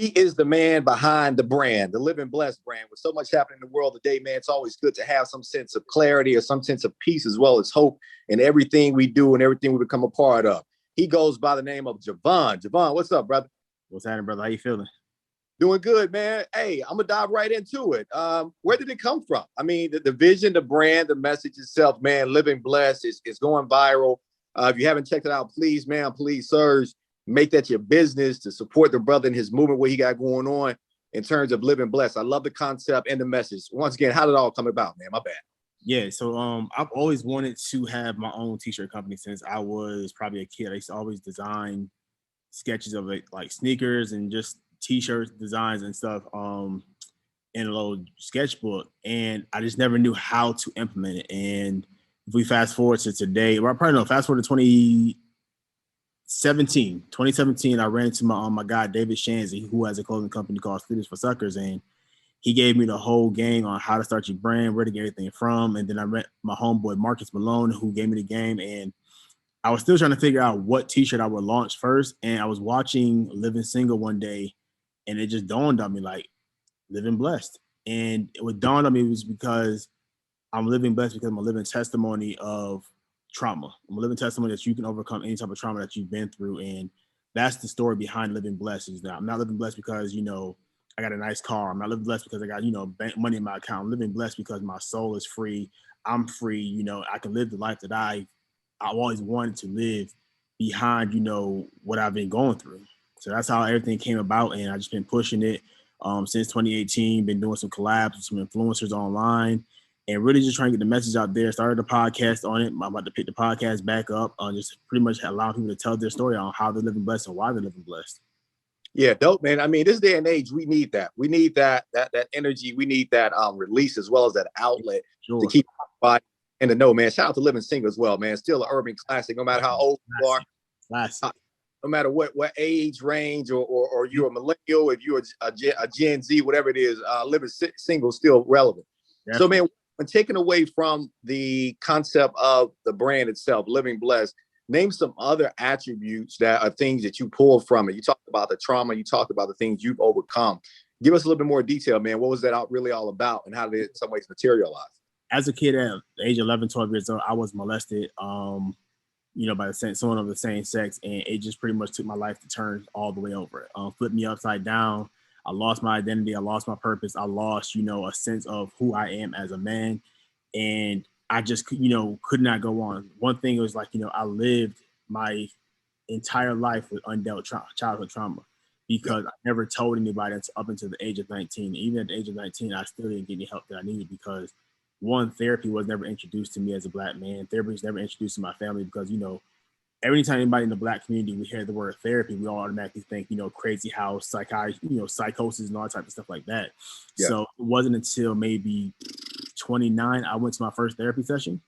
He is the man behind the brand, the Living Blessed brand. With so much happening in the world today, man, it's always good to have some sense of clarity or some sense of peace as well as hope in everything we do and everything we become a part of. He goes by the name of Joevan. Joevan, what's up, brother? What's happening, brother? How you feeling? Doing good, man. Hey, I'm gonna dive right into it. Where did it come from? I mean, the vision, the brand, the message itself, man. Living Blessed is going viral. If you haven't checked it out, please, man, please, sirs, make that your business to support the brother and his movement, what he got going on in terms of living blessed. I love the concept and the message. Once again, how did it all come about, man? My bad. Yeah, so I've always wanted to have my own t-shirt company since I was probably a kid. I used to always design sketches of like sneakers and just t-shirts, designs and stuff in a little sketchbook, and I just never knew how to implement it. And if we fast forward to today, well, I probably know fast forward to 2017, I ran into my guy David Shanzy, who has a clothing company called Sleepers for Suckers, and he gave me the whole game on how to start your brand, where to get everything from. And then I met my homeboy Marcus Malone, who gave me the game, and I was still trying to figure out what t-shirt I would launch first. And I was watching Living Single one day, and it just dawned on me, like, living blessed. And what dawned on me was because I'm living blessed because I'm a living testimony of trauma. I'm a living testimony that you can overcome any type of trauma that you've been through. And that's the story behind living blessed. Is that I'm not living blessed because, I got a nice car. I'm not living blessed because I got, bank money in my account. I'm living blessed because my soul is free. I'm free. I can live the life that I've always wanted to live behind, what I've been going through. So that's how everything came about. And I just been pushing it since 2018, been doing some collabs with some influencers online and really just trying to get the message out there. Started a podcast on it. I'm about to pick the podcast back up on just pretty much allowing people to tell their story on how they're living blessed and why they're living blessed. Yeah, dope, man. I mean, this day and age, we need that. We need that energy. We need that release as well as that outlet to keep everybody in the know, man. Shout out to Living Single as well, man. Still an urban classic, no matter how old you are. No matter what age range or you're a millennial, if you're a Gen Z, whatever it is, Living Single still relevant. Definitely. So, man, when taken away from the concept of the brand itself, Living Blessed, name some other attributes that are things that you pulled from it. You talked about the trauma. You talked about the things you've overcome. Give us a little bit more detail, man. What was that really all about, and how did it in some ways materialize? As a kid at the age of 11, 12 years old, I was molested, by someone of the same sex, and it just pretty much took my life to turn all the way over. Flipped me upside down. I lost my identity. I lost my purpose. I lost, a sense of who I am as a man. And I just, could not go on. One thing was like, I lived my entire life with undealt childhood trauma because I never told anybody up until the age of 19. Even at the age of 19, I still didn't get any help that I needed because one, therapy was never introduced to me as a Black man. Therapy was never introduced to my family because, every time anybody in the Black community we hear the word therapy, we all automatically think, crazy house, psychiatry, psychosis and all type of stuff like that. Yeah. So it wasn't until maybe 29 I went to my first therapy session,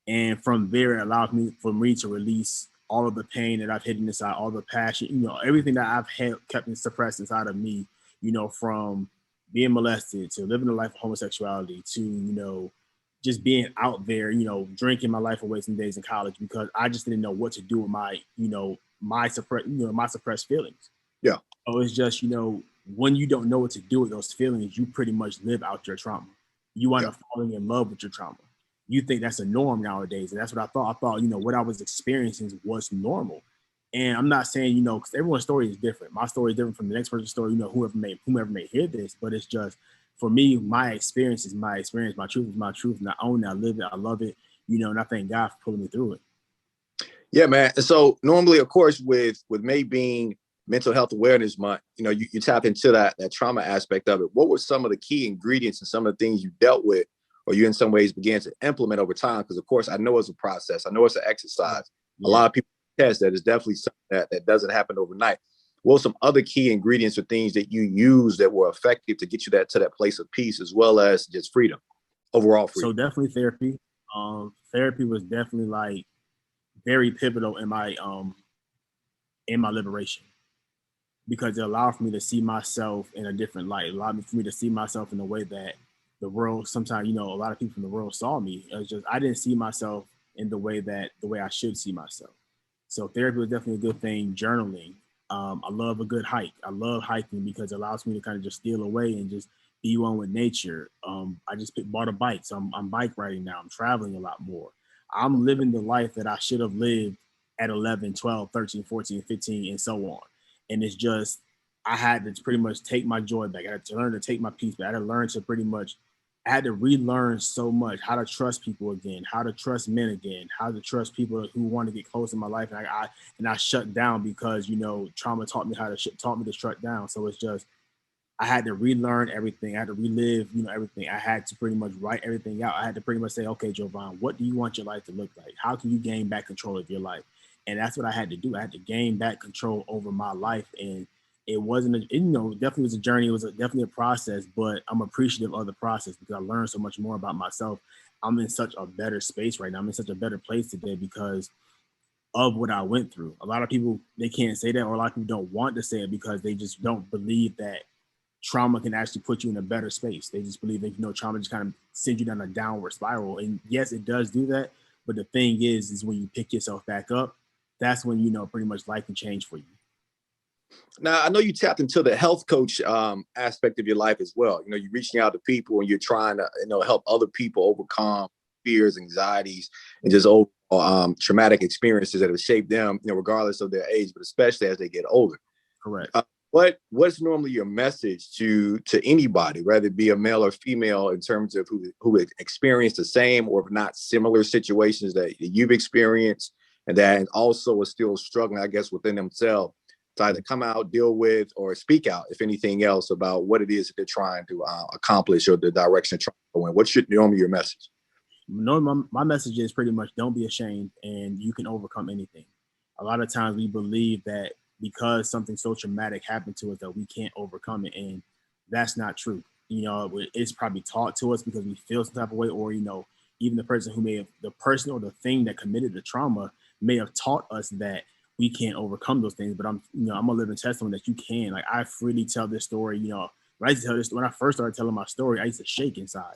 and from there it allowed me to release all of the pain that I've hidden inside, all the passion, everything that I've kept suppressed inside of me, from being molested to living a life of homosexuality to just being out there, drinking my life away some days in college because I just didn't know what to do with my suppressed feelings. Yeah. So it's just, when you don't know what to do with those feelings, you pretty much live out your trauma. You wind up falling in love with your trauma. You think that's a norm nowadays. And that's what I thought. I thought, what I was experiencing was normal. And I'm not saying, because everyone's story is different. My story is different from the next person's story, whoever may hear this, but it's just, for me, my experience is my experience. My truth is my truth. And I own it. I live it. I love it. And I thank God for pulling me through it. Yeah, man. And so normally, of course, with May being Mental Health Awareness Month, you tap into that trauma aspect of it. What were some of the key ingredients and some of the things you dealt with or you in some ways began to implement over time? Because, of course, I know it's a process. I know it's an exercise. Yeah. A lot of people test that. It's definitely something that doesn't happen overnight. What were some other key ingredients or things that you used that were effective to get you to that place of peace as well as just freedom, overall freedom? So definitely therapy. Therapy was definitely like very pivotal in my liberation because it allowed for me to see myself in a different light. It allowed for me to see myself in a way that the world sometimes, a lot of people from the world saw me. It was just I didn't see myself in the way I should see myself. So therapy was definitely a good thing. Journaling, I love a good hike. I love hiking because it allows me to kind of just steal away and just be one with nature. I just bought a bike, so I'm bike riding now. I'm traveling a lot more. I'm living the life that I should have lived at 11, 12, 13, 14, 15, and so on. And it's just, I had to pretty much take my joy back. I had to learn to take my peace back. I had to learn to pretty much, I had to relearn so much how to trust people again, how to trust men again, how to trust people who want to get close in my life. And I shut down because, you know, trauma taught me taught me to shut down. So it's just, I had to relearn everything. I had to relive, you know, everything. I had to pretty much write everything out. I had to pretty much say, okay, Joevan, what do you want your life to look like? How can you gain back control of your life? And that's what I had to do. I had to gain back control over my life. And it wasn't, definitely was a journey. It was definitely a process, but I'm appreciative of the process because I learned so much more about myself. I'm in such a better space right now. I'm in such a better place today because of what I went through. A lot of people, they can't say that, or a lot of people don't want to say it because they just don't believe that trauma can actually put you in a better space. They just believe that, you know, trauma just kind of sends you down a downward spiral. And yes, it does do that. But the thing is when you pick yourself back up, that's when, you know, pretty much life can change for you. Now, I know you tapped into the health coach aspect of your life as well. You know, you're reaching out to people and you're trying to, you know, help other people overcome fears, anxieties, and just overall traumatic experiences that have shaped them, you know, regardless of their age, but especially as they get older. Correct. What's normally your message to anybody, whether it be a male or female, in terms of who experienced the same or if not similar situations that you've experienced, and that also is still struggling, I guess, within themselves to either come out, deal with, or speak out, if anything else, about what it is that they're trying to accomplish or the direction they're trying to go in? What should normally your message? No, my message is pretty much don't be ashamed and you can overcome anything. A lot of times we believe that because something so traumatic happened to us that we can't overcome it. And that's not true. You know, it's probably taught to us because we feel some type of way, or, you know, even the person or the thing that committed the trauma may have taught us that we can't overcome those things. But I'm a living testament that you can. Like, I freely tell this story. You know, when I first started telling my story, I used to shake inside.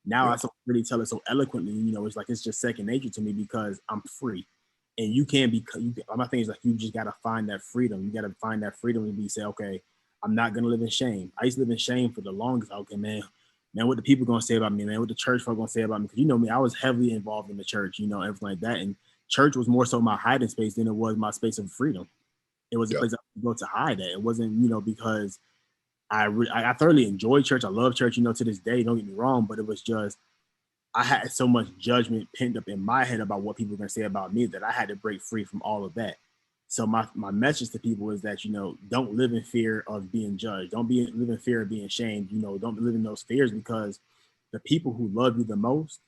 Now I really tell it so eloquently. You know, it's like it's just second nature to me because I'm free. And you can't be. My thing is like you just gotta find that freedom. You gotta find that freedom to say, okay, I'm not gonna live in shame. I used to live in shame for the longest. Okay, man, what the people gonna say about me, man? What the church folk gonna say about me? Because, you know me, I was heavily involved in the church. You know, everything like that. And church was more so my hiding space than it was my space of freedom. It was a place I could go to hide at. It wasn't, you know, because I thoroughly enjoyed church. I love church, you know, to this day. Don't get me wrong, but it was just I had so much judgment pinned up in my head about what people were going to say about me that I had to break free from all of that. So my message to people is that, you know, don't live in fear of being judged. Don't live in fear of being shamed. You know, don't live in those fears, because the people who love you the most,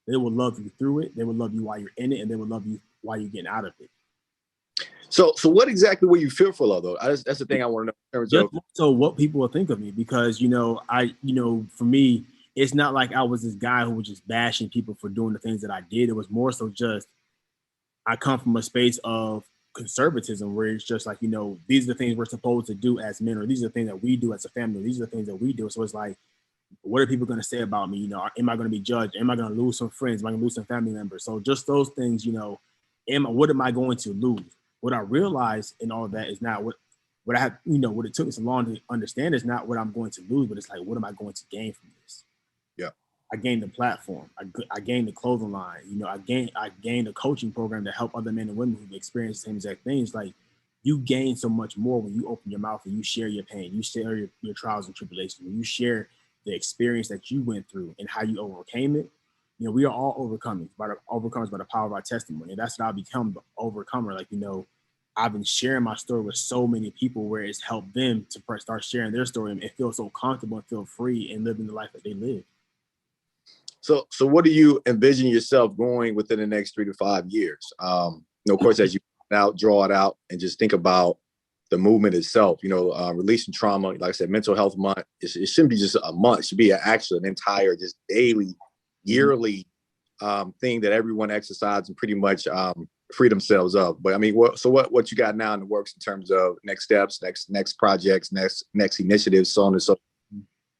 they will love you through it. They will love you while you're in it, and they will love you while you're getting out of it. So what exactly were you fearful of, though? That's the thing I want to know. In terms of so what people will think of me, because, you know, for me, it's not like I was this guy who was just bashing people for doing the things that I did. It was more so just I come from a space of conservatism where it's just like, you know, these are the things we're supposed to do as men, or these are the things that we do as a family. These are the things that we do. So it's like, what are people going to say about me? You know, am I going to be judged? Am I going to lose some friends? Am I going to lose some family members? So just those things, you know, what am I going to lose? What I realized in all of that is not what I have, you know, what it took me so long to understand is not what I'm going to lose, but it's like, what am I going to gain from this? Yeah. I gained the platform. I gained the clothing line. You know, I gained a coaching program to help other men and women who've experienced the same exact things. Like, you gain so much more when you open your mouth and you share your pain, you share your trials and tribulations, when you share the experience that you went through and how you overcame it. You know, we are all overcomers by the power of our testimony. And that's what I've become, the overcomer. Like, you know, I've been sharing my story with so many people where it's helped them to start sharing their story and feel so comfortable and feel free and living the life that they live. So what do you envision yourself going within the next 3 to 5 years? You know, of course, as you draw it out and just think about the movement itself, you know, releasing trauma, like I said, mental health month, it shouldn't be just a month. It should be actually an entire, just daily, yearly thing that everyone exercises and pretty much free themselves of. But I mean, what you got now in the works in terms of next steps, next projects, next initiatives, so on and so forth?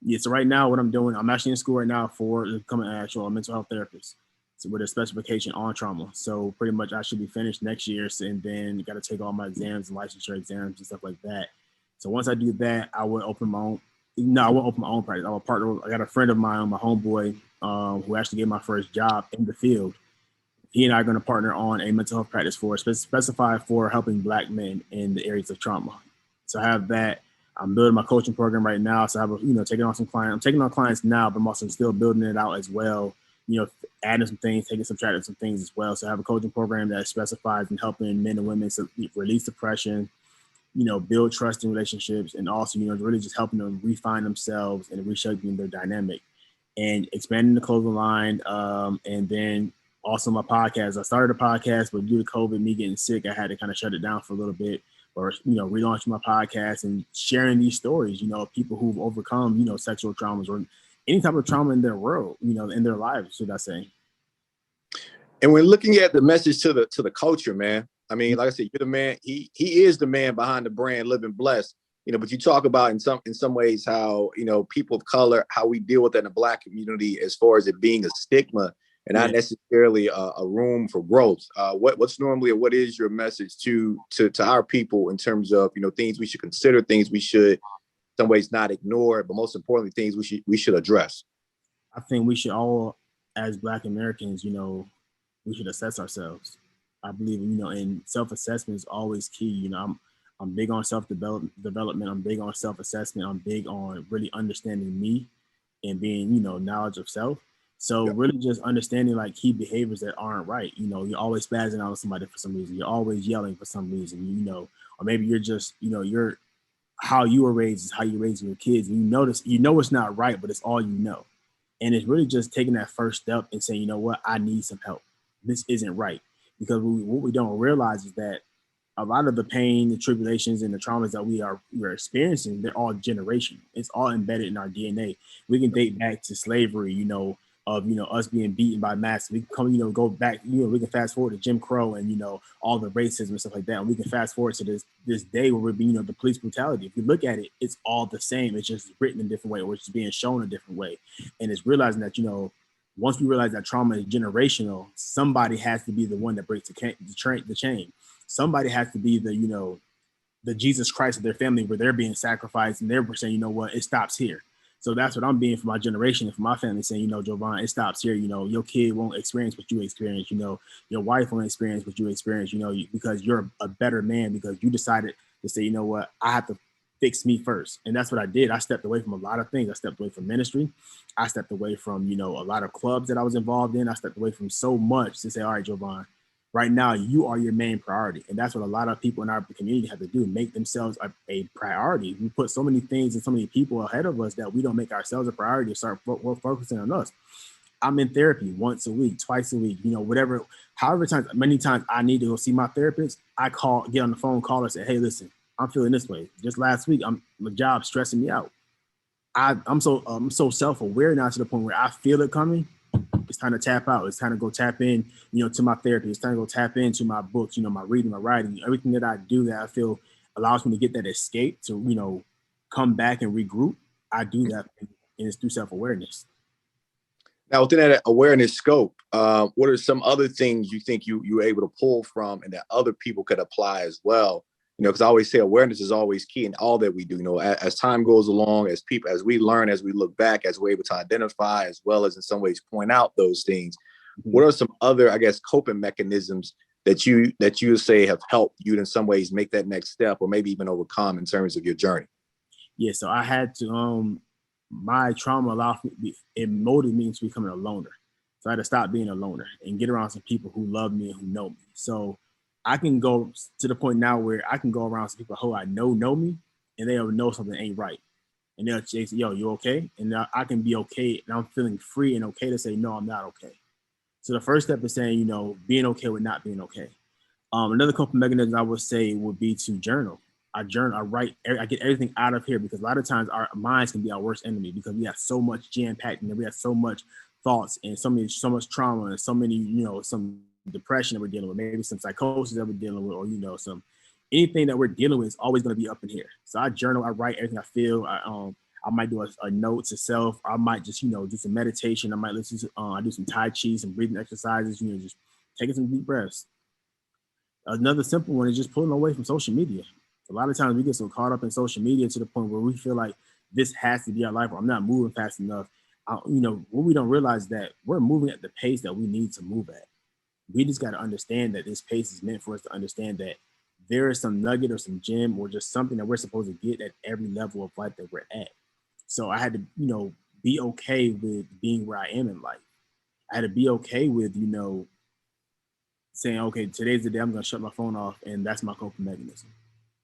Yeah, so right now what I'm doing, I'm actually in school right now for becoming an actual mental health therapist. with a specification on trauma. So pretty much I should be finished next year, and then got to take all my exams and licensure exams and stuff like that. So once I do that, I will open my own. No, I won't open my own practice. I will partner. I got a friend of mine, my homeboy, who actually gave my first job in the field. He and I are going to partner on a mental health practice for specified for helping Black men in the areas of trauma. So I have that. I'm building my coaching program right now. So I have, taking on some clients. I'm taking on clients now, but I'm also still building it out as well. Adding some things, taking subtracting some things as well. So I have a coaching program that specifies in helping men and women to release depression, build trust in relationships, and also, really just helping them refine themselves and reshaping their dynamic and expanding the clothing line. And then also my podcast. I started a podcast, but due to COVID, me getting sick, I had to kind of shut it down for a little bit, or, relaunch my podcast and sharing these stories, people who've overcome, sexual traumas or any type of trauma in their world, in their lives, should I say. And when looking at the message to the culture, man, I mean, like I said, you're the man. He is the man behind the brand, Living Blessed. But you talk about in some ways how, people of color, how we deal with that in the Black community as far as it being a stigma and not necessarily a room for growth. What is your message to our people in terms of, things we should consider, things we should in some ways not ignore, but most importantly, things we should address? I think we should all, as Black Americans, we should assess ourselves. I believe, and self-assessment is always key. I'm big on self-development. I'm big on self-assessment. I'm big on really understanding me and being, knowledge of self. So really just understanding like key behaviors that aren't right. You're always spazzing out on somebody for some reason. You're always yelling for some reason, or maybe you're just, you're how you were raised is how you're raising your kids. And it's not right, but it's all you know. And it's really just taking that first step and saying, I need some help. This isn't right. Because what we don't realize is that a lot of the pain, the tribulations, and the traumas that we're experiencing, they're all generational. It's all embedded in our DNA. We can date back to slavery, of us being beaten by masses. We can go back, we can fast forward to Jim Crow and all the racism and stuff like that. And we can fast forward to this day where we're being the police brutality. If you look at it, it's all the same. It's just written a different way, or it's being shown a different way. And it's realizing that once we realize that trauma is generational, somebody has to be the one that breaks the chain. Somebody has to be the Jesus Christ of their family, where they're being sacrificed and they're saying, it stops here. So that's what I'm being for my generation and for my family, saying, Joevan, it stops here. Your kid won't experience what you experience. Your wife won't experience what you experience, because you're a better man, because you decided to say, I have to fix me first. And that's what I did. I stepped away from a lot of things. I stepped away from ministry. I stepped away from, a lot of clubs that I was involved in. I stepped away from so much to say, all right, Joevan, right now you are your main priority. And that's what a lot of people in our community have to do, make themselves a priority. We put so many things and so many people ahead of us that we don't make ourselves a priority to start focusing on us. I'm in therapy once a week, twice a week, many times I need to go see my therapist. I get on the phone, call her, say, hey, listen, I'm feeling this way. Just last week, my job stressing me out. I'm so self-aware now to the point where I feel it coming. It's time to tap out. It's time to go tap in, to my therapy. It's time to go tap into my books, my reading, my writing, everything that I do that I feel allows me to get that escape to, come back and regroup. I do that, and it's through self-awareness. Now, within that awareness scope, what are some other things you think you were able to pull from and that other people could apply as well? Because I always say awareness is always key in all that we do. As time goes along, as we learn, as we look back, as we're able to identify, as well as in some ways point out those things. Mm-hmm. What are some other, coping mechanisms that you say have helped you in some ways make that next step, or maybe even overcome in terms of your journey? Yeah, so I had to. My trauma it molded me into becoming a loner. So I had to stop being a loner and get around some people who love me and who know me. So I can go to the point now where I can go around some people who I know me, and they'll know something ain't right. And they'll say, yo, you okay? And I can be okay, and I'm feeling free and okay to say, no, I'm not okay. So the first step is saying, being okay with not being okay. Another couple mechanisms I would say would be to journal. I journal, I write, I get everything out of here, because a lot of times our minds can be our worst enemy, because we have so much jam-packed and we have so much thoughts and so much trauma and so many, some depression that we're dealing with, maybe some psychosis that we're dealing with, or, anything that we're dealing with is always going to be up in here. So I journal, I write everything I feel. I might do a note to self. I might just, do some meditation. I might listen to, I do some Tai Chi, some breathing exercises, just taking some deep breaths. Another simple one is just pulling away from social media. A lot of times we get so caught up in social media to the point where we feel like this has to be our life, or I'm not moving fast enough. What we don't realize is that we're moving at the pace that we need to move at. We just got to understand that this pace is meant for us to understand that there is some nugget or some gem or just something that we're supposed to get at every level of life that we're at. So I had to, be okay with being where I am in life. I had to be okay with, saying, okay, today's the day I'm going to shut my phone off, and that's my coping mechanism.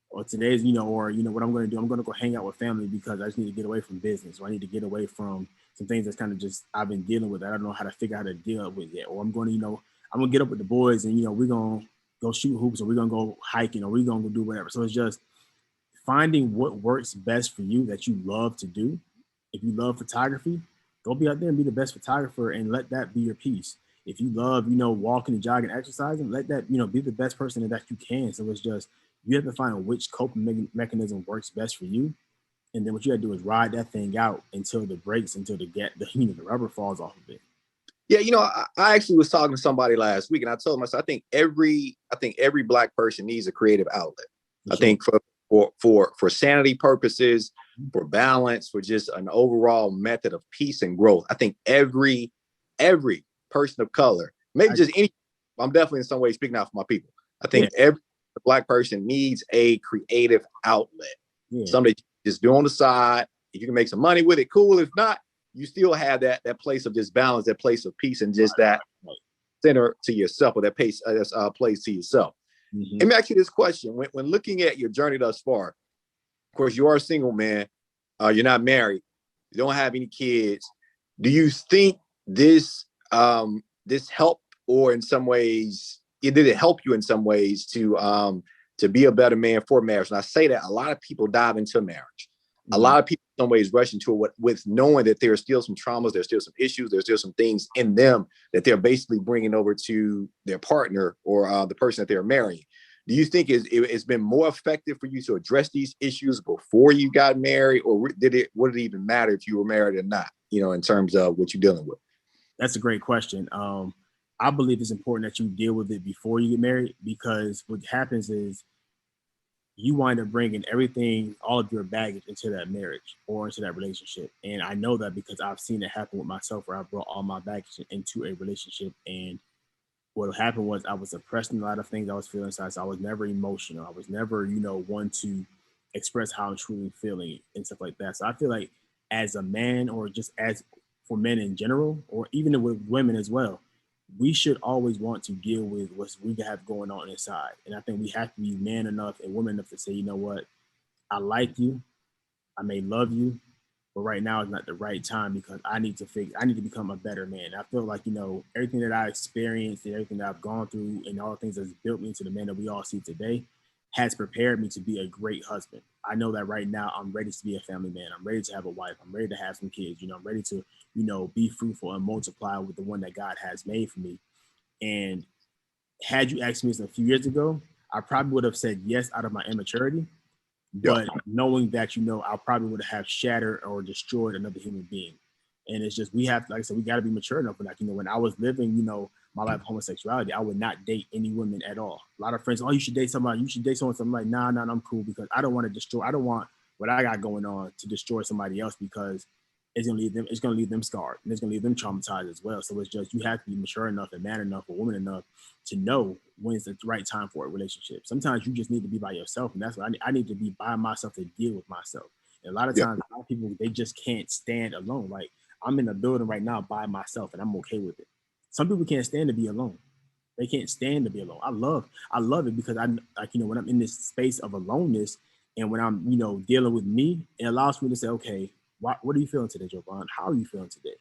Or today's, what I'm going to do, I'm going to go hang out with family because I just need to get away from business, or I need to get away from some things that's kind of just I've been dealing with. I don't know how to figure out how to deal with yet. Or I'm going to, I'm going to get up with the boys and, we're going to go shoot hoops, or we're going to go hiking, or we're going to go do whatever. So it's just finding what works best for you that you love to do. If you love photography, go be out there and be the best photographer and let that be your piece. If you love, walking and jogging, exercising, let that, be the best person that you can. So it's just, you have to find which coping mechanism works best for you. And then what you got to do is ride that thing out until the brakes, until the rubber falls off of it. Yeah, I actually was talking to somebody last week, and I told myself, I think every Black person needs a creative outlet. I think for sanity purposes, for balance, for just an overall method of peace and growth. I think every person of color, maybe just any, I'm definitely in some way speaking out for my people. I think every Black person needs a creative outlet. Something you just do on the side. If you can make some money with it, cool. If not, you still have that place of just balance, that place of peace, and just that center to yourself, or that place to yourself. Let me ask you this question. When looking at your journey thus far, of course, you are a single man. You're not married. You don't have any kids. Do you think this helped, or in some ways, did it help you in some ways to be a better man for marriage? And I say that a lot of people dive into marriage. A lot of people in some ways rush into it with knowing that there are still some traumas, there's still some issues, there's still some things in them that they're basically bringing over to their partner, or the person that they're marrying. Do you think it's been more effective for you to address these issues before you got married, or would it even matter if you were married or not, in terms of what you're dealing with? That's a great question. I believe it's important that you deal with it before you get married, because what happens is you wind up bringing everything, all of your baggage, into that marriage or into that relationship. And I know that because I've seen it happen with myself, where I brought all my baggage into a relationship. And what happened was I was suppressing a lot of things I was feeling inside. So I was never emotional. I was never, one to express how I'm truly feeling and stuff like that. So I feel like as a man, or just as for men in general, or even with women as well, we should always want to deal with what we have going on inside. And I think we have to be man enough and woman enough to say, you know what, I like you, I may love you, but right now is not the right time, because I need to become a better man. I feel like, everything that I experienced and everything that I've gone through and all the things that's built me into the man that we all see today has prepared me to be a great husband. I know that right now I'm ready to be a family man. I'm ready to have a wife. I'm ready to have some kids. I'm ready to, be fruitful and multiply with the one that God has made for me. And had you asked me this a few years ago, I probably would have said yes out of my immaturity. But knowing that, I probably would have shattered or destroyed another human being. And it's just, we have, like I said, we got to be mature enough for that. When I was living, my life of homosexuality, I would not date any women at all. A lot of friends, you should date somebody, I'm like, nah, I'm cool, because I don't want to destroy, I don't want what I got going on to destroy somebody else, because it's going to leave them scarred, and it's going to leave them traumatized as well. So it's just, you have to be mature enough and man enough or woman enough to know when it's the right time for a relationship. Sometimes you just need to be by yourself, and that's what I need to be by myself to deal with myself. And a lot of times, a lot of people, they just can't stand alone. Like, I'm in a building right now by myself, and I'm okay with it. Some people can't stand to be alone. They can't stand to be alone. I love it, because I'm like, when I'm in this space of aloneness, and when I'm, dealing with me, it allows me to say, okay, what are you feeling today, Joevan? How are you feeling today?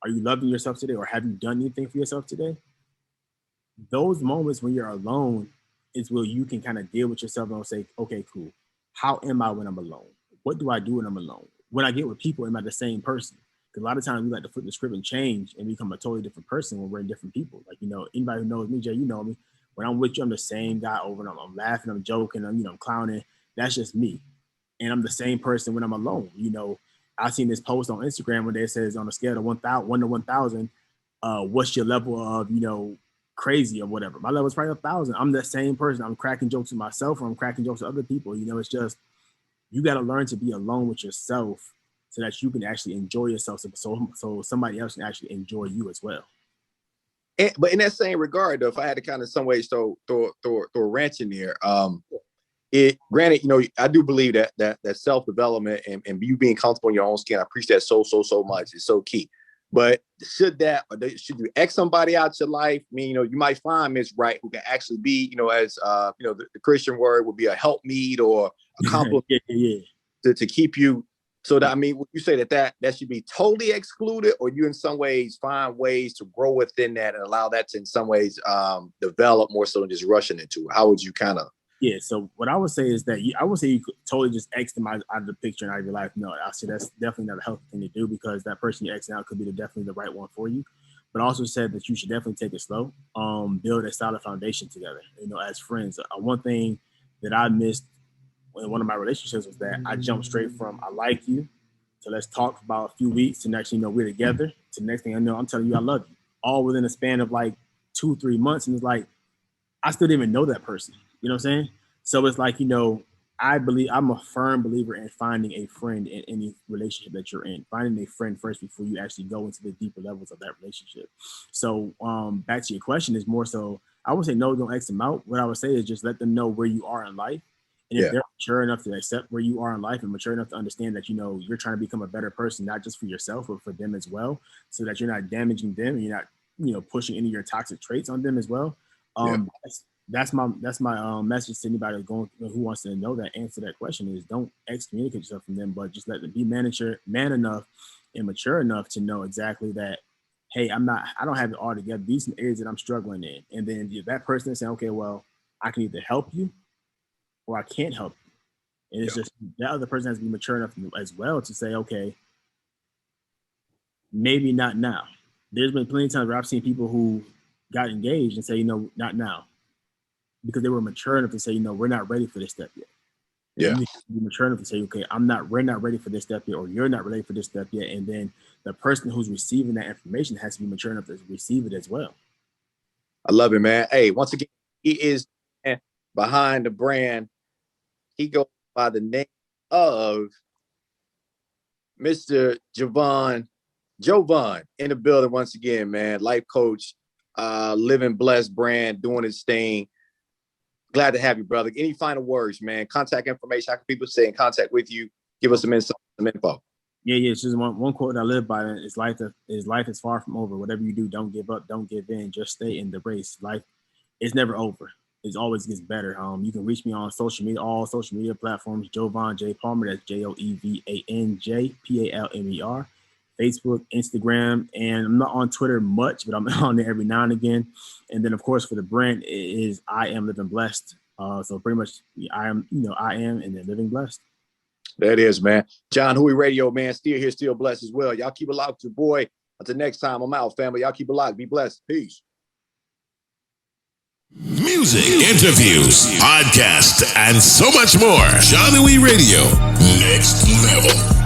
Are you loving yourself today, or have you done anything for yourself today? Those moments when you're alone is where you can kind of deal with yourself and say, okay, cool. How am I when I'm alone? What do I do when I'm alone? When I get with people, am I the same person? Because a lot of times we like to flip the script and change and become a totally different person when we're in different people. Like, anybody who knows me, Jay, you know me. When I'm with you, I'm the same guy over and over. I'm laughing, I'm joking, I'm clowning. That's just me. And I'm the same person when I'm alone. I seen this post on Instagram where it says on a scale of 1 to 1,000, what's your level of, crazy or whatever. My level is probably 1,000. I'm that same person. I'm cracking jokes with myself, or I'm cracking jokes with other people. It's just, you got to learn to be alone with yourself so that you can actually enjoy yourself. So somebody else can actually enjoy you as well. But in that same regard, though, if I had to kind of some ways throw a wrench in there, granted, I do believe that self-development and you being comfortable in your own skin, I appreciate that so much. It's so key. But should you X somebody out your life? I mean, you might find Miss Right who can actually be, as the Christian word would be a helpmeet or a compliment to keep you. So that, I mean, would you say that should be totally excluded, or you in some ways find ways to grow within that and allow that to in some ways develop more so than just rushing into it? How would you kind of? Yeah, so what I would say is that I would say you could totally just X them out of the picture and out of your life. No, I say that's definitely not a healthy thing to do, because that person you're Xing out could be definitely the right one for you. But I also said that you should definitely take it slow, build a solid foundation together, as friends. One thing that I missed in one of my relationships was that I jumped straight from I like you to let's talk for about a few weeks to next, we're together, to the next thing I know, I'm telling you I love you, all within a span of like 2-3 months. And it's like, I still didn't even know that person. You know what I'm saying? So it's like, I'm a firm believer in finding a friend in any relationship that you're in. Finding a friend first before you actually go into the deeper levels of that relationship. So back to your question is more so, I would say no, don't X them out. What I would say is just let them know where you are in life. And if they're mature enough to accept where you are in life and mature enough to understand that, you're trying to become a better person, not just for yourself, but for them as well, so that you're not damaging them and you're not, pushing any of your toxic traits on them as well. That's my message to anybody who wants to know that answer that question is don't excommunicate yourself from them, but just let them be man enough and mature enough to know exactly that, hey, I don't have it all together. These are the areas that I'm struggling in. And then that person is saying, okay, well, I can either help you or I can't help you. And it's just that other person has to be mature enough as well to say, okay, maybe not now. There's been plenty of times where I've seen people who got engaged and say, not now. Because they were mature enough to say, we're not ready for this step yet. Yeah. You need to be mature enough to say, okay, we're not ready for this step yet, or you're not ready for this step yet. And then the person who's receiving that information has to be mature enough to receive it as well. I love it, man. Hey, once again, he is behind the brand. He goes by the name of Mr. Joevan in the building once again, man. Life coach, living blessed brand, doing his thing. Glad to have you, brother. Any final words, man? Contact information. How can people stay in contact with you? Give us some insight, some info. Yeah. It's just one quote that I live by. Is life is far from over. Whatever you do, don't give up, don't give in. Just stay in the race. Life is never over. It always gets better. You can reach me on social media, all social media platforms. Joevan J Palmer. That's JOEVANJ PALMER. Facebook, Instagram, and I'm not on Twitter much, but I'm on there every now and again. And then, of course, for the brand, it is I Am Living Blessed. So pretty much, I am, and then living blessed. That is, man. John Huey Radio, man, still here, still blessed as well. Y'all keep it locked, your boy. Until next time, I'm out, family. Y'all keep it locked. Be blessed. Peace. Music, interviews, podcasts, and so much more. John Huey Radio, next level.